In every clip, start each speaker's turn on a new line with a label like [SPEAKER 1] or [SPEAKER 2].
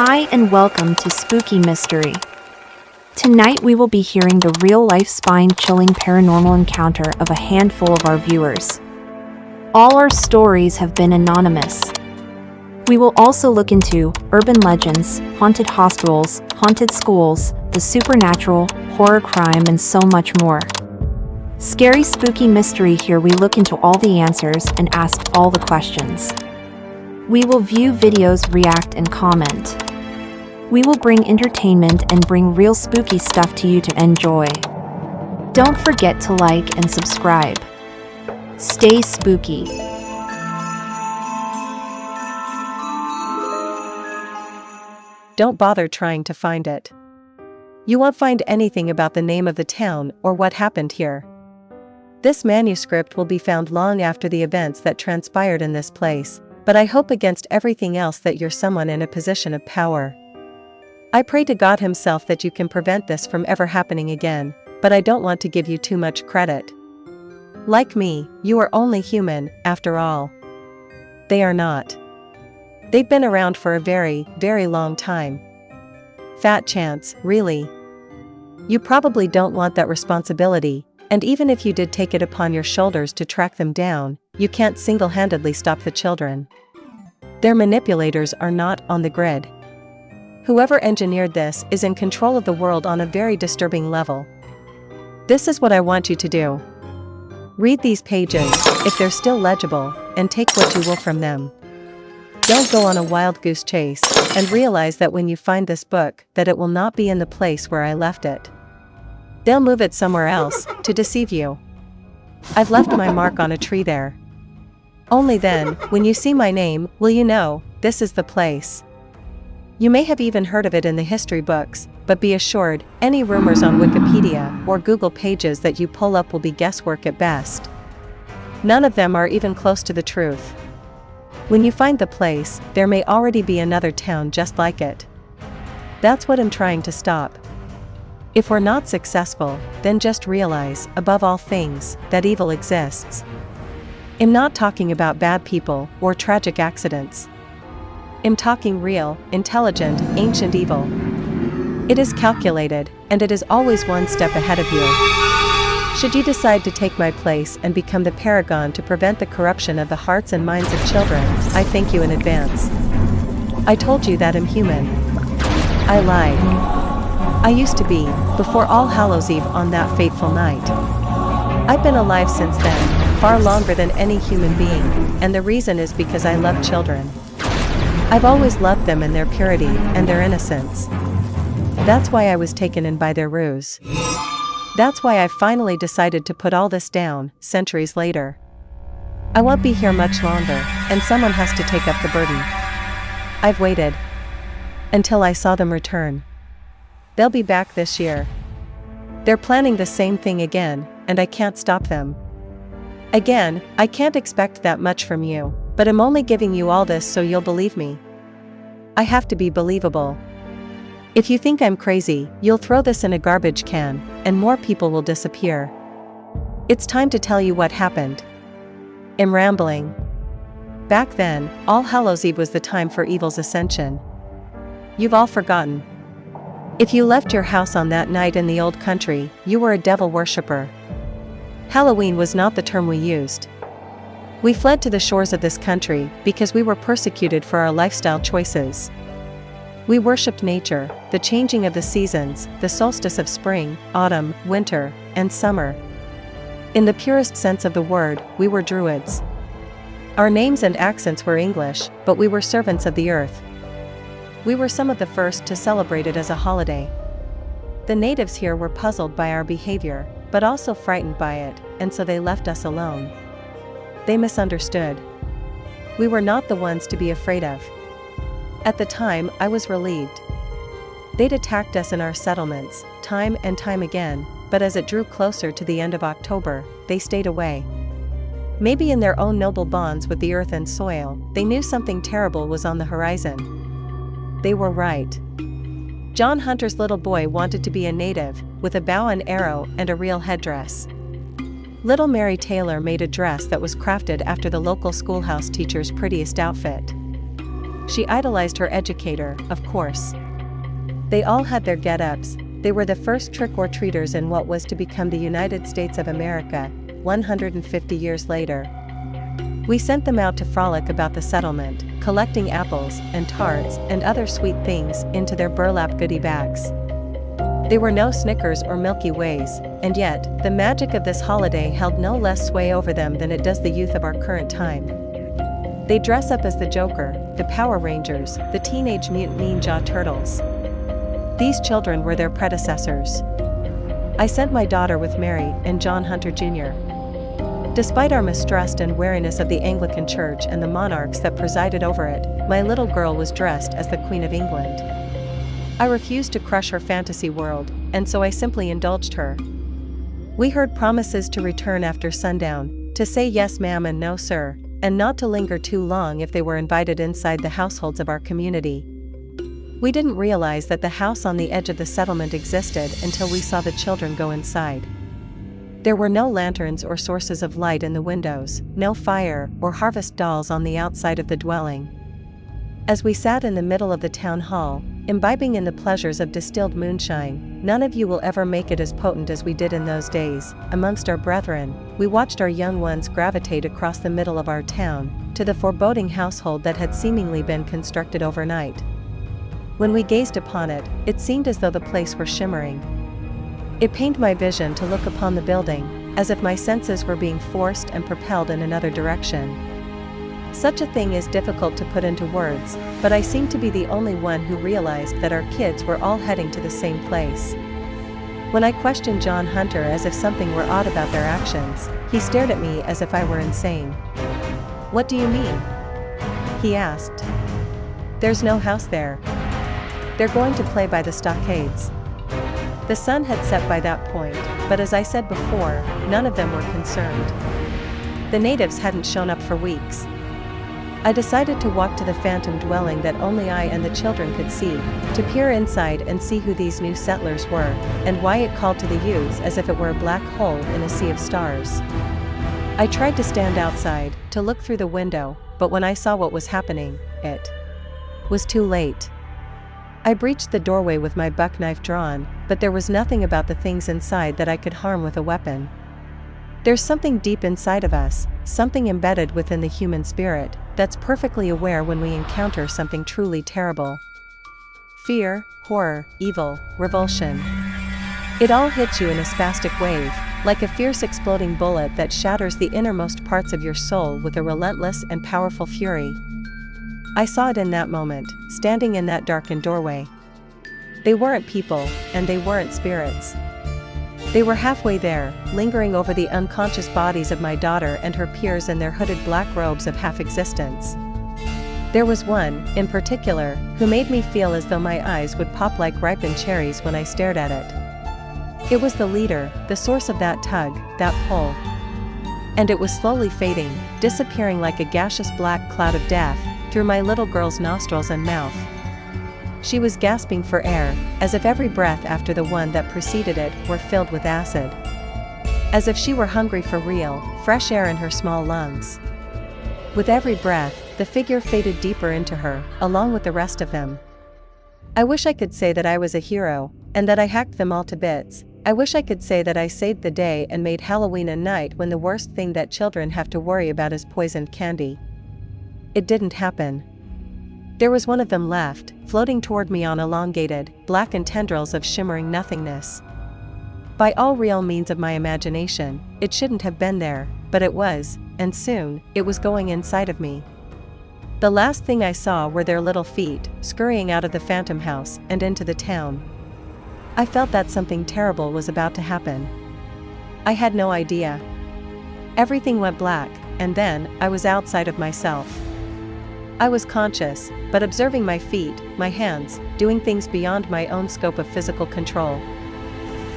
[SPEAKER 1] Hi and welcome to Spooky Mystery. Tonight we will be hearing the real-life spine-chilling paranormal encounter of a handful of our viewers. All our stories have been anonymous. We will also look into urban legends, haunted hospitals, haunted schools, the supernatural, horror crime, and so much more. Scary Spooky Mystery, here we look into all the answers and ask all the questions. We will view videos, react, and comment. We will bring entertainment and bring real spooky stuff to you to enjoy. Don't forget to like and subscribe. Stay spooky.
[SPEAKER 2] Don't bother trying to find it. You won't find anything about the name of the town or what happened here. This manuscript will be found long after the events that transpired in this place, but I hope against everything else that you're someone in a position of power. I pray to God himself that you can prevent this from ever happening again, but I don't want to give you too much credit. Like me, you are only human, after all. They are not. They've been around for a very, very long time. Fat chance, really. You probably don't want that responsibility, and even if you did take it upon your shoulders to track them down, you can't single-handedly stop the children. Their manipulators are not on the grid. Whoever engineered this is in control of the world on a very disturbing level. This is what I want you to do. Read these pages, if they're still legible, and take what you will from them. Don't go on a wild goose chase, and realize that when you find this book, that it will not be in the place where I left it. They'll move it somewhere else, to deceive you. I've left my mark on a tree there. Only then, when you see my name, will you know, this is the place. You may have even heard of it in the history books, but be assured, any rumors on Wikipedia or Google pages that you pull up will be guesswork at best. None of them are even close to the truth. When you find the place, there may already be another town just like it. That's what I'm trying to stop. If we're not successful, then just realize, above all things, that evil exists. I'm not talking about bad people or tragic accidents. I'm talking real, intelligent, ancient evil. It is calculated, and it is always one step ahead of you. Should you decide to take my place and become the paragon to prevent the corruption of the hearts and minds of children, I thank you in advance. I told you that I'm human. I lied. I used to be, before All Hallows Eve on that fateful night. I've been alive since then, far longer than any human being, and the reason is because I love children. I've always loved them and their purity and their innocence. That's why I was taken in by their ruse. That's why I finally decided to put all this down, centuries later. I won't be here much longer, and someone has to take up the burden. I've waited until I saw them return. They'll be back this year. They're planning the same thing again, and I can't stop them. Again, I can't expect that much from you, but I'm only giving you all this so you'll believe me. I have to be believable. If you think I'm crazy, you'll throw this in a garbage can, and more people will disappear. It's time to tell you what happened. I'm rambling. Back then, All Hallows Eve was the time for evil's ascension. You've all forgotten. If you left your house on that night in the old country, you were a devil worshipper. Halloween was not the term we used. We fled to the shores of this country because we were persecuted for our lifestyle choices. We worshipped nature, the changing of the seasons, the solstice of spring, autumn, winter, and summer. In the purest sense of the word, we were druids. Our names and accents were English, but we were servants of the earth. We were some of the first to celebrate it as a holiday. The natives here were puzzled by our behavior, but also frightened by it, and so they left us alone. They misunderstood. We were not the ones to be afraid of. At the time, I was relieved. They'd attacked us in our settlements, time and time again, but as it drew closer to the end of October, they stayed away. Maybe in their own noble bonds with the earth and soil, they knew something terrible was on the horizon. They were right. John Hunter's little boy wanted to be a native, with a bow and arrow and a real headdress. Little Mary Taylor made a dress that was crafted after the local schoolhouse teacher's prettiest outfit. She idolized her educator, of course. They all had their get-ups. They were the first trick-or-treaters in what was to become the United States of America, 150 years later. We sent them out to frolic about the settlement, collecting apples and tarts and other sweet things into their burlap goodie bags. They were no Snickers or Milky Ways, and yet, the magic of this holiday held no less sway over them than it does the youth of our current time. They dress up as the Joker, the Power Rangers, the Teenage Mutant Ninja Turtles. These children were their predecessors. I sent my daughter with Mary and John Hunter Jr. Despite our mistrust and wariness of the Anglican Church and the monarchs that presided over it, my little girl was dressed as the Queen of England. I refused to crush her fantasy world, and so I simply indulged her. We heard promises to return after sundown, to say yes ma'am and no sir, and not to linger too long if they were invited inside the households of our community. We didn't realize that the house on the edge of the settlement existed until we saw the children go inside. There were no lanterns or sources of light in the windows, no fire or harvest dolls on the outside of the dwelling. As we sat in the middle of the town hall, imbibing in the pleasures of distilled moonshine, none of you will ever make it as potent as we did in those days. Amongst our brethren, we watched our young ones gravitate across the middle of our town, to the foreboding household that had seemingly been constructed overnight. When we gazed upon it, it seemed as though the place were shimmering. It pained my vision to look upon the building, as if my senses were being forced and propelled in another direction. Such a thing is difficult to put into words, but I seemed to be the only one who realized that our kids were all heading to the same place. When I questioned John Hunter as if something were odd about their actions, he stared at me as if I were insane. "What do you mean?" he asked. "There's no house there. They're going to play by the stockades." The sun had set by that point, but as I said before, none of them were concerned. The natives hadn't shown up for weeks. I decided to walk to the phantom dwelling that only I and the children could see, to peer inside and see who these new settlers were, and why it called to the youths as if it were a black hole in a sea of stars. I tried to stand outside, to look through the window, but when I saw what was happening, it was too late. I breached the doorway with my buck knife drawn, but there was nothing about the things inside that I could harm with a weapon. There's something deep inside of us, something embedded within the human spirit, that's perfectly aware when we encounter something truly terrible. Fear, horror, evil, revulsion. It all hits you in a spastic wave, like a fierce exploding bullet that shatters the innermost parts of your soul with a relentless and powerful fury. I saw it in that moment, standing in that darkened doorway. They weren't people, and they weren't spirits. They were halfway there, lingering over the unconscious bodies of my daughter and her peers in their hooded black robes of half-existence. There was one, in particular, who made me feel as though my eyes would pop like ripened cherries when I stared at it. It was the leader, the source of that tug, that pull. And it was slowly fading, disappearing like a gaseous black cloud of death, through my little girl's nostrils and mouth. She was gasping for air, as if every breath after the one that preceded it were filled with acid. As if she were hungry for real, fresh air in her small lungs. With every breath, the figure faded deeper into her, along with the rest of them. I wish I could say that I was a hero, and that I hacked them all to bits. I wish I could say that I saved the day and made Halloween a night when the worst thing that children have to worry about is poisoned candy. It didn't happen. There was one of them left, floating toward me on elongated, blackened tendrils of shimmering nothingness. By all real means of my imagination, it shouldn't have been there, but it was, and soon, it was going inside of me. The last thing I saw were their little feet, scurrying out of the phantom house and into the town. I felt that something terrible was about to happen. I had no idea. Everything went black, and then, I was outside of myself. I was conscious, but observing my feet, my hands, doing things beyond my own scope of physical control.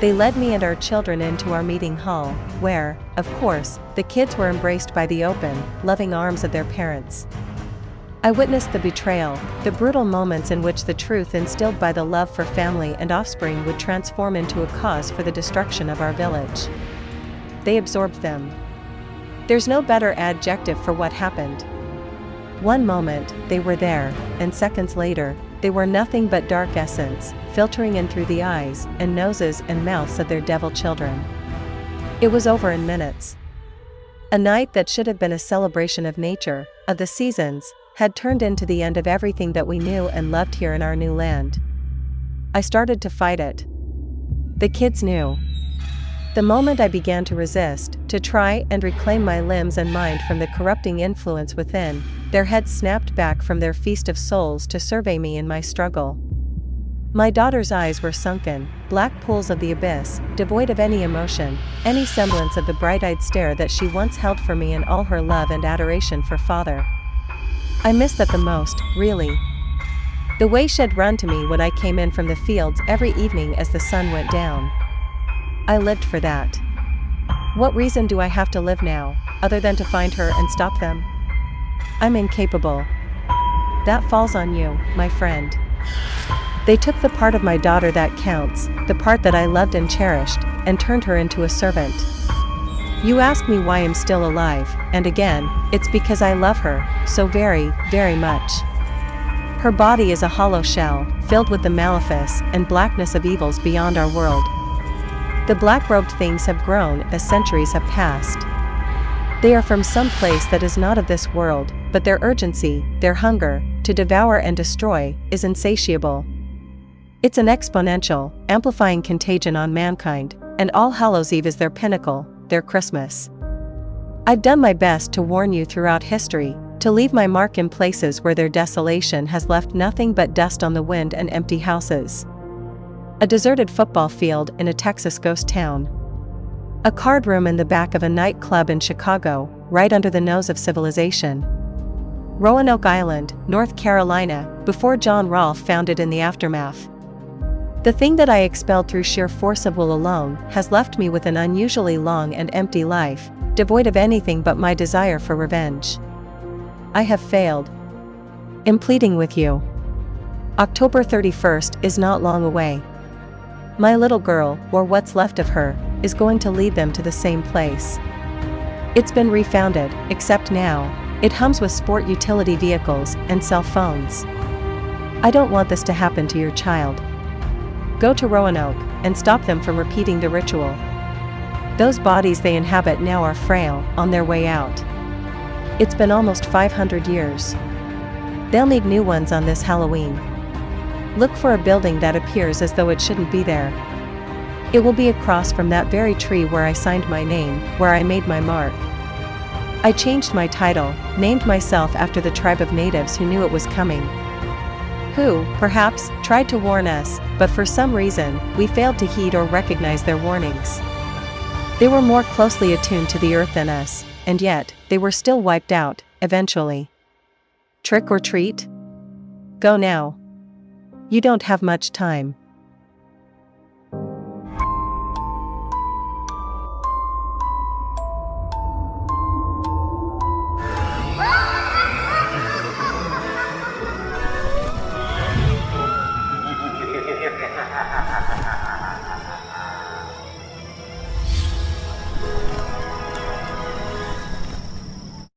[SPEAKER 2] They led me and our children into our meeting hall, where, of course, the kids were embraced by the open, loving arms of their parents. I witnessed the betrayal, the brutal moments in which the truth instilled by the love for family and offspring would transform into a cause for the destruction of our village. They absorbed them. There's no better adjective for what happened. One moment, they were there, and seconds later, they were nothing but dark essence, filtering in through the eyes and noses and mouths of their devil children. It was over in minutes. A night that should have been a celebration of nature, of the seasons, had turned into the end of everything that we knew and loved here in our new land. I started to fight it. The kids knew. The moment I began to resist, to try and reclaim my limbs and mind from the corrupting influence within, their heads snapped back from their feast of souls to survey me in my struggle. My daughter's eyes were sunken, black pools of the abyss, devoid of any emotion, any semblance of the bright-eyed stare that she once held for me in all her love and adoration for father. I missed that the most, really. The way she'd run to me when I came in from the fields every evening as the sun went down. I lived for that. What reason do I have to live now, other than to find her and stop them? I'm incapable. That falls on you, my friend. They took the part of my daughter that counts, the part that I loved and cherished, and turned her into a servant. You ask me why I'm still alive, and again, it's because I love her, so very, very much. Her body is a hollow shell, filled with the malefice and blackness of evils beyond our world. The black-robed things have grown as centuries have passed. They are from some place that is not of this world, but their urgency, their hunger, to devour and destroy, is insatiable. It's an exponential, amplifying contagion on mankind, and All Hallows Eve is their pinnacle, their Christmas. I've done my best to warn you throughout history, to leave my mark in places where their desolation has left nothing but dust on the wind and empty houses. A deserted football field in a Texas ghost town. A card room in the back of a nightclub in Chicago, right under the nose of civilization. Roanoke Island, North Carolina, before John Rolfe found it in the aftermath. The thing that I expelled through sheer force of will alone has left me with an unusually long and empty life, devoid of anything but my desire for revenge. I have failed. In pleading with you. October 31st is not long away. My little girl, or what's left of her, is going to lead them to the same place. It's been refounded, except now, it hums with sport utility vehicles and cell phones. I don't want this to happen to your child. Go to Roanoke, and stop them from repeating the ritual. Those bodies they inhabit now are frail, on their way out. It's been almost 500 years. They'll need new ones on this Halloween. Look for a building that appears as though it shouldn't be there. It will be across from that very tree where I signed my name, where I made my mark. I changed my title, named myself after the tribe of natives who knew it was coming. Who, perhaps, tried to warn us, but for some reason, we failed to heed or recognize their warnings. They were more closely attuned to the earth than us, and yet, they were still wiped out, eventually. Trick or treat? Go now. You don't have much time.